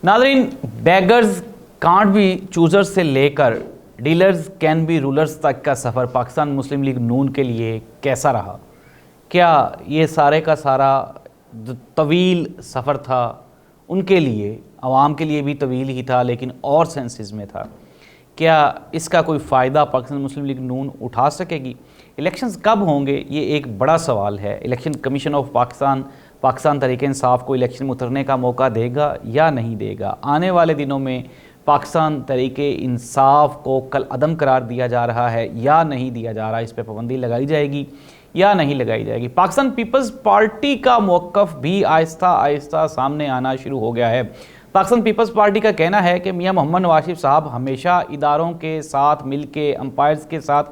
नाज़रीन, beggars can't be choosers से लेकर डीलर्स कैन बी रूलर्स तक का सफ़र पाकिस्तान मुस्लिम लीग नून के लिए कैसा रहा? क्या ये सारे का सारा जो तवील सफ़र था उनके लिए, आवाम के लिए भी तवील ही था लेकिन और सेंसेस में था? क्या इसका कोई फ़ायदा पाकिस्तान मुस्लिम लीग नून उठा सकेगी? इलेक्शंस कब होंगे, ये एक बड़ा सवाल है। Election commission of Pakistan Tehreek Insaf को इलेक्शन में उतरने का मौका देगा या नहीं देगा? आने वाले दिनों में पाकिस्तान तहरीक इंसाफ को कल अदम करार दिया जा रहा है या नहीं दिया जा रहा, इस पर पाबंदी लगाई जाएगी या नहीं लगाई जाएगी? पाकिस्तान पीपल्स पार्टी का मौक़िफ़ भी आहिस्ता आहिस्ता सामने आना शुरू हो गया है। पाकिस्तान पीपल्स पार्टी का कहना है कि मियां मोहम्मद नवाज शरीफ साहब हमेशा इदारों के साथ मिलके, अंपायर्स के साथ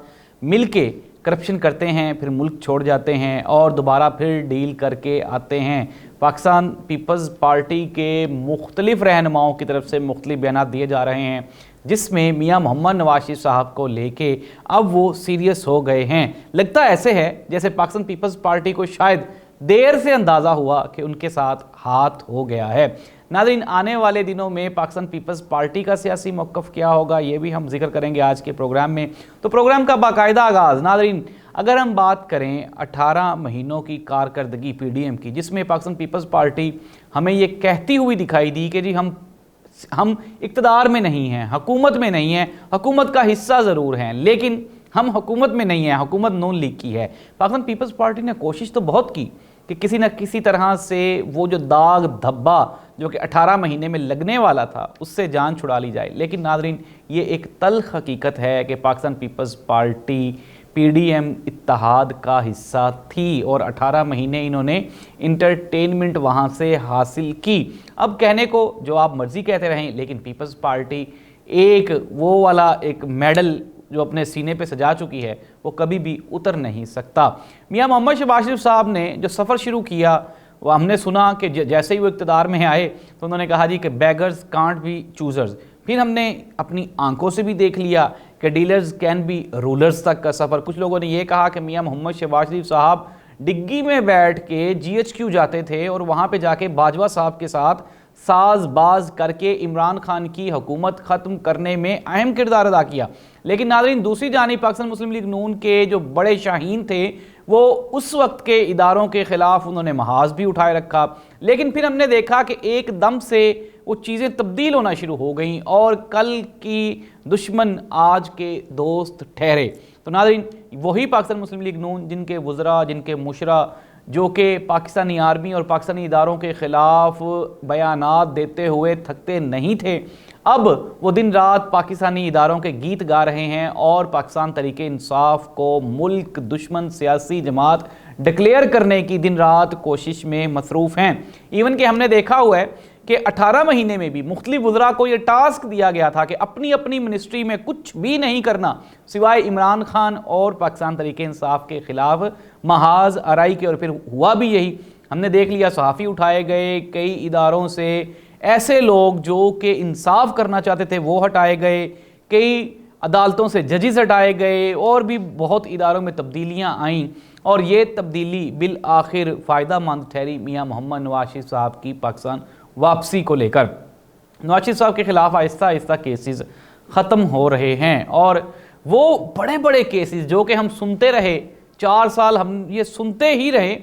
मिलके करप्शन करते हैं, फिर मुल्क छोड़ जाते हैं और दोबारा फिर डील करके आते हैं। पाकिस्तान पीपल्स पार्टी के मुख्तलिफ रहनुमाओं की तरफ से मुख्तलिफ बयान दिए जा रहे हैं जिसमें मियां मोहम्मद नवाज शरीफ साहब को लेके अब वो सीरियस हो गए हैं। लगता ऐसे है जैसे पाकिस्तान पीपल्स पार्टी को शायद देर से अंदाज़ा हुआ कि उनके साथ हाथ हो गया है। नाज़रीन, आने वाले दिनों में पाकिस्तान पीपल्स पार्टी का सियासी मौक़िफ़ क्या होगा, ये भी हम जिक्र करेंगे आज के प्रोग्राम में। तो प्रोग्राम का बाकायदा आगाज़, नाज़रीन, अगर हम बात करें 18 महीनों की कारकर्दगी PDM की, जिसमें पाकिस्तान पीपल्स पार्टी हमें ये कहती हुई दिखाई दी कि जी हम इक़्तिदार में नहीं हैं, हुकूमत में नहीं हैं, हुकूमत का हिस्सा ज़रूर हैं लेकिन हम हुकूमत में नहीं हैं, हुकूमत नून लीग की है। पाकिस्तान पीपल्स पार्टी ने कोशिश तो बहुत की कि किसी न किसी तरह से वो जो दाग धब्बा जो कि 18 महीने में लगने वाला था उससे जान छुड़ा ली जाए। लेकिन नाज़रीन, ये एक तल्ख़ हकीकत है कि पाकिस्तान पीपल्स पार्टी PDM इत्तेहाद का हिस्सा थी और 18 महीने इन्होंने इंटरटेनमेंट वहाँ से हासिल की। अब कहने को जो आप मर्ज़ी कहते रहें, लेकिन पीपल्स पार्टी एक वो वाला एक मेडल जो अपने सीने पे सजा चुकी है वो कभी भी उतर नहीं सकता। मियां मोहम्मद शहबाज शरीफ साहब ने जो सफ़र शुरू किया, वो हमने सुना कि जैसे ही वो इक़्तिदार में आए तो उन्होंने कहा जी कि बेगर्स कांट बी चूज़र्स। फिर हमने अपनी आंखों से भी देख लिया कि डीलर्स कैन बी रूलर्स तक का सफ़र। कुछ लोगों ने यह कहा कि मियां मोहम्मद शहबाज शरीफ साहब डिग्गी में बैठ के GHQ जाते थे और वहाँ पर जाके बाजवा साहब के साथ साजबाज करके इमरान खान की हुकूमत ख़त्म करने में अहम किरदार अदा किया। लेकिन नाज़रीन, दूसरी जानिब पाकिस्तान मुस्लिम लीग नून के जो बड़े शाहीन थे वो उस वक्त के इदारों के ख़िलाफ़ उन्होंने महाज भी उठाए रखा। लेकिन फिर हमने देखा कि एकदम से वो चीज़ें तब्दील होना शुरू हो गई और कल की दुश्मन आज के दोस्त ठहरे। तो नाज़रीन, वही पाकिस्तान मुस्लिम लीग नून जिनके वज़रा, जिनके मुशरा जो कि पाकिस्तानी आर्मी और पाकिस्तानी इदारों के ख़िलाफ़ बयानात देते हुए थकते नहीं थे, अब वो दिन रात पाकिस्तानी इदारों के गीत गा रहे हैं और पाकिस्तान तहरीक इंसाफ को मुल्क दुश्मन सियासी जमात डिक्लेयर करने की दिन रात कोशिश में मसरूफ़ हैं। इवन कि हमने देखा हुआ है कि 18 महीने में भी मुख्तलिफ वज़रा को ये टास्क दिया गया था कि अपनी अपनी मिनिस्ट्री में कुछ भी नहीं करना सिवाय इमरान खान और पाकिस्तान तहरीक इंसाफ के ख़िलाफ़ महाज आराई के, और फिर हुआ भी यही। हमने देख लिया, सहाफ़ी उठाए गए, कई इदारों से ऐसे लोग जो कि इंसाफ करना चाहते थे वो हटाए गए, कई अदालतों से जजेस हटाए गए और भी बहुत इदारों में तब्दीलियाँ आईं और ये तब्दीली बिल आखिर फ़ायदा मंद ठहरी मियां मोहम्मद नवाज शरीफ साहब की पाकिस्तान वापसी को लेकर। नवाज शरीफ साहब के ख़िलाफ़ आहिस्ता आहिस्ता केसेस ख़त्म हो रहे हैं और वो बड़े बड़े केसेस जो कि हम सुनते रहे 4 साल, हम ये सुनते ही रहे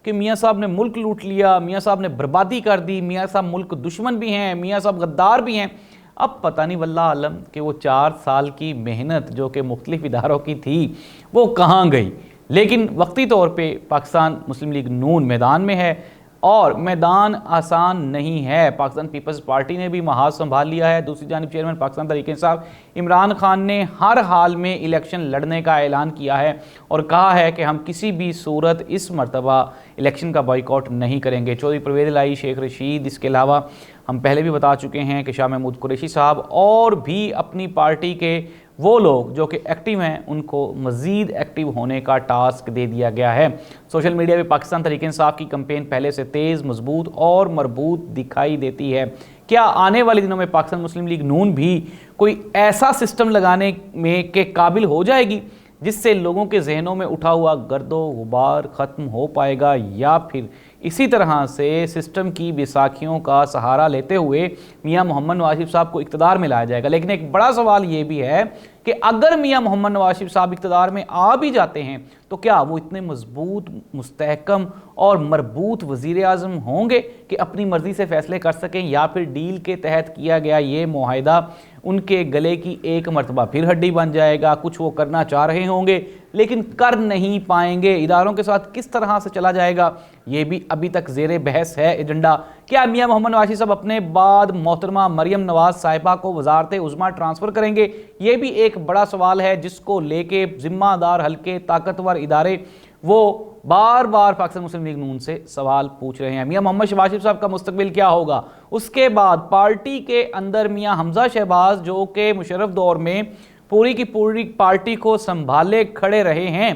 कि मियाँ साहब ने मुल्क लूट लिया, मियाँ साहब ने बर्बादी कर दी, मियाँ साहब मुल्क दुश्मन भी हैं, मियाँ साहब गद्दार भी हैं। अब पता नहीं वल्लाह आलम कि वो 4 साल की मेहनत जो कि मुख्तलिफ इदारों की थी वो कहाँ गई। लेकिन वक्ती तौर पे पाकिस्तान मुस्लिम लीग नून मैदान में है और मैदान आसान नहीं है। पाकिस्तान पीपल्स पार्टी ने भी महाज संभाल लिया है। दूसरी जानिब चेयरमैन पाकिस्तान तहरीक इंसाफ इमरान खान ने हर हाल में इलेक्शन लड़ने का ऐलान किया है और कहा है कि हम किसी भी सूरत इस मरतबा इलेक्शन का बॉयकॉट नहीं करेंगे। चौधरी परवेज़ इलाही, शेख रशीद, इसके अलावा हम पहले भी बता चुके हैं कि शाह महमूद कुरैशी साहब और भी अपनी पार्टी के वो लोग जो कि एक्टिव हैं उनको मज़ीद एक्टिव होने का टास्क दे दिया गया है। सोशल मीडिया पे पाकिस्तान तहरीक इंसाफ की कैंपेन पहले से तेज़, मजबूत और मरबूत दिखाई देती है। क्या आने वाले दिनों में पाकिस्तान मुस्लिम लीग नून भी कोई ऐसा सिस्टम लगाने में के काबिल हो जाएगी जिससे लोगों के जहनों में उठा हुआ गर्दो गुबार ख़त्म हो पाएगा, या फिर इसी तरह से सिस्टम की बैसाखियों का सहारा लेते हुए मियां मोहम्मद नवाज शरीफ साहब को इक़्तिदार में लाया जाएगा। लेकिन एक बड़ा सवाल ये भी है कि अगर मियां मोहम्मद नवाज शरीफ साहब इक़्तिदार में आ भी जाते हैं तो क्या वो इतने मजबूत, मुस्तहकम और मरबूत वज़ीर आज़म होंगे कि अपनी मर्ज़ी से फ़ैसले कर सकें, या फिर डील के तहत किया गया ये मुआहिदा उनके गले की एक मरतबा फिर हड्डी बन जाएगा। कुछ वो करना चाह रहे होंगे लेकिन कर नहीं पाएंगे। इदारों के साथ किस तरह से चला जाएगा ये भी अभी तक ज़ेरे बहस है एजेंडा। क्या मियां मोहम्मद नवाज शरीफ साहब अपने बाद मोहतरमा मरियम नवाज साहिबा को वजारत उज़्मा ट्रांसफ़र करेंगे? ये भी एक बड़ा सवाल है जिसको लेके ज़िम्मेदार हल्के ताकतवर इदारे वो बार बार पाकिस्तान मुस्लिम लीग नून से सवाल पूछ रहे हैं। मियां मोहम्मद शहबाज शरीफ साहब का मुस्तकबिल क्या होगा? उसके बाद पार्टी के अंदर मियां हमजा शहबाज जो कि मुशर्रफ दौर में पूरी की पूरी पार्टी को संभाले खड़े रहे हैं,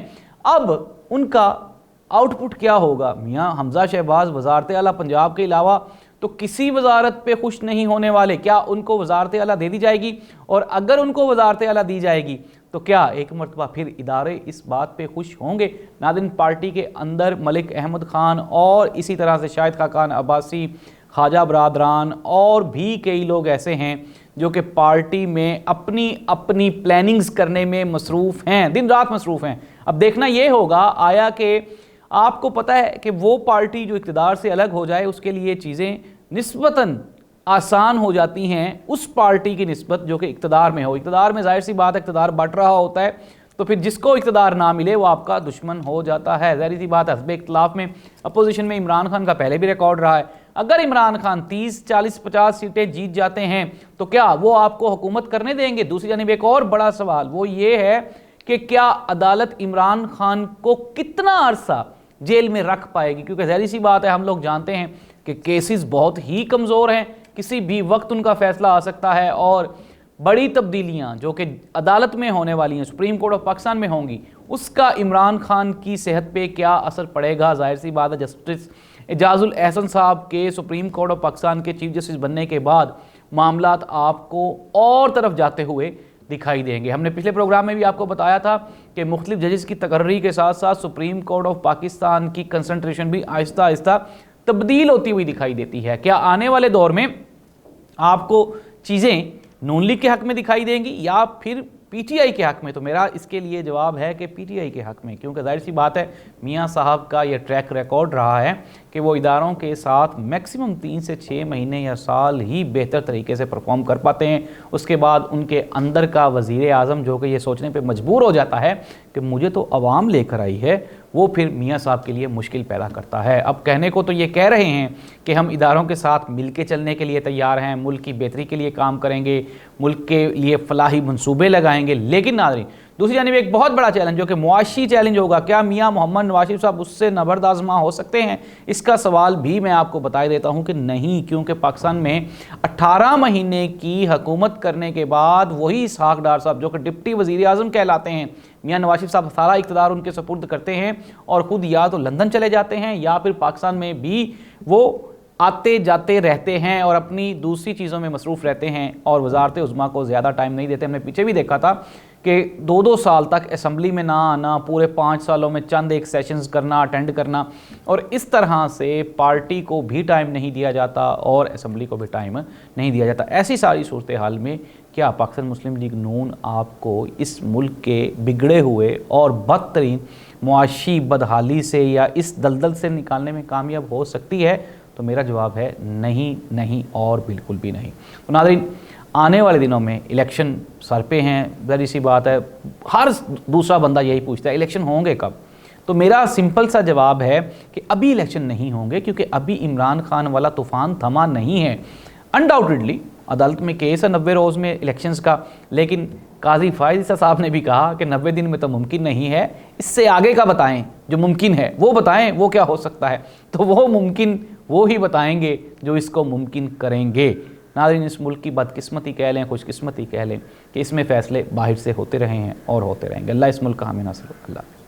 अब उनका आउटपुट क्या होगा? मियां हमजा शहबाज वजारत आला पंजाब के अलावा तो किसी वजारत पे खुश नहीं होने वाले। क्या उनको वजारत आला दे दी जाएगी? और अगर उनको वजारत आला दी जाएगी तो क्या एक मरतबा फिर इदारे इस बात पे खुश होंगे? नादिन, पार्टी के अंदर मलिक अहमद ख़ान और इसी तरह से शाहिद खाकान अब्बासी, ख्वाजा बरादरान और भी कई लोग ऐसे हैं जो कि पार्टी में अपनी अपनी प्लानिंग्स करने में मसरूफ़ हैं, दिन रात मसरूफ़ हैं। अब देखना ये होगा आया कि आपको पता है कि वो पार्टी जो इक़्तिदार से अलग हो जाए उसके लिए चीज़ें निस्बतन आसान हो जाती हैं उस पार्टी की निस्बत जो कि इक़्तिदार में हो। इक़्तिदार में जाहिर सी बात है इक़्तिदार बँट रहा होता है, तो फिर जिसको इक़्तिदार ना मिले वो आपका दुश्मन हो जाता है। ज़ाहिर सी बात है हस्ब इख्तिलाफ में अपोजिशन में इमरान खान का पहले भी रिकॉर्ड रहा है। अगर इमरान खान 30, 40, 50 सीटें जीत जाते हैं तो क्या वो आपको हुकूमत करने देंगे? दूसरी जानिब एक और बड़ा सवाल वो ये है कि क्या अदालत इमरान खान को कितना अरसा जेल में रख पाएगी? क्योंकि ज़ाहिर सी बात है हम लोग जानते हैं कि केसेस बहुत ही कमज़ोर हैं, किसी भी वक्त उनका फैसला आ सकता है और बड़ी तब्दीलियां जो कि अदालत में होने वाली हैं, सुप्रीम कोर्ट ऑफ पाकिस्तान में होंगी, उसका इमरान खान की सेहत पे क्या असर पड़ेगा? जाहिर सी बात है जस्टिस एजाजुल एहसन साहब के सुप्रीम कोर्ट ऑफ पाकिस्तान के चीफ जस्टिस बनने के बाद मामलात आपको और तरफ जाते हुए दिखाई देंगे। हमने पिछले प्रोग्राम में भी आपको बताया था कि मुख्तलिफ जजेस की तकर्री के साथ साथ सुप्रीम कोर्ट ऑफ पाकिस्तान की कंसंट्रेशन भी आहिस्ता आहिस्ता तब्दील होती हुई दिखाई देती है। क्या आने वाले दौर में आपको चीज़ें नून लीग के हक़ में दिखाई देंगी या फिर पीटीआई के हक़ में? तो मेरा इसके लिए जवाब है कि पीटीआई के हक़ में, क्योंकि जाहिर सी बात है मियां साहब का ये ट्रैक रिकॉर्ड रहा है कि वो इदारों के साथ मैक्सिमम 3 से 6 महीने या साल ही बेहतर तरीके से परफॉर्म कर पाते हैं। उसके बाद उनके अंदर का वज़ीर आज़म जो कि ये सोचने पर मजबूर हो जाता है कि मुझे तो अवाम लेकर आई है, वो फिर मियां साहब के लिए मुश्किल पैदा करता है। अब कहने को तो ये कह रहे हैं कि हम इदारों के साथ मिल के चलने के लिए तैयार हैं, मुल्क की बेहतरी के लिए काम करेंगे, मुल्क के लिए फलाही मंसूबे लगाएंगे, लेकिन नाज़रीन दूसरी जानिब एक बहुत बड़ा चैलेंज जो कि मुआशी चैलेंज होगा, क्या मियां मोहम्मद नवाज शरीफ साहब उससे नबर्द आज़मा हो सकते हैं? इसका सवाल भी मैं आपको बता देता हूं कि नहीं, क्योंकि पाकिस्तान में 18 महीने की हुकूमत करने के बाद वही इसहाक डार साहब जो कि डिप्टी वज़ीर आज़म कहलाते हैं, मियां नवाज शरीफ साहब सारा इक़्तिदार उनके सपुर्द करते हैं और ख़ुद या तो लंदन चले जाते हैं या फिर पाकिस्तान में भी वो आते जाते रहते हैं और अपनी दूसरी चीज़ों में मसरूफ़ रहते हैं और वज़ारत उज़्मा को ज़्यादा टाइम नहीं देते। हमने पीछे भी देखा था कि 2-2 साल तक असम्बली में ना आना, पूरे 5 सालों में चंद एक सेशंस करना, अटेंड करना, और इस तरह से पार्टी को भी टाइम नहीं दिया जाता और असम्बली को भी टाइम नहीं दिया जाता। ऐसी सारी सूरत हाल में क्या पाकिस्तान मुस्लिम लीग नून आपको इस मुल्क के बिगड़े हुए और बदतरीन मुआशी बदहाली से या इस दलदल से निकालने में कामयाब हो सकती है? तो मेरा जवाब है नहीं, नहीं और बिल्कुल भी नहीं। तो नाज़रीन आने वाले दिनों में इलेक्शन सर पे हैं, ज़ाहिर सी बात है हर दूसरा बंदा यही पूछता है इलेक्शन होंगे कब? तो मेरा सिंपल सा जवाब है कि अभी इलेक्शन नहीं होंगे, क्योंकि अभी इमरान खान वाला तूफ़ान थमा नहीं है। अनडाउटेडली अदालत में केस है 90 रोज़ में इलेक्शंस का, लेकिन काजी फ़ाइज़ साहब ने भी कहा कि 90 दिन में तो मुमकिन नहीं है, इससे आगे का बताएं जो मुमकिन है, वो बताएं वो क्या हो सकता है। तो वो मुमकिन वो ही बताएंगे जो इसको मुमकिन करेंगे। नाज़रीन इस मुल्क की बदकिस्मती कह लें, खुशकिस्मती कह लें कि इसमें फ़ैसले बाहर से होते रहे हैं और होते रहेंगे। अल्लाह इस मुल्क का हामी नासिर हो। अल्लाह।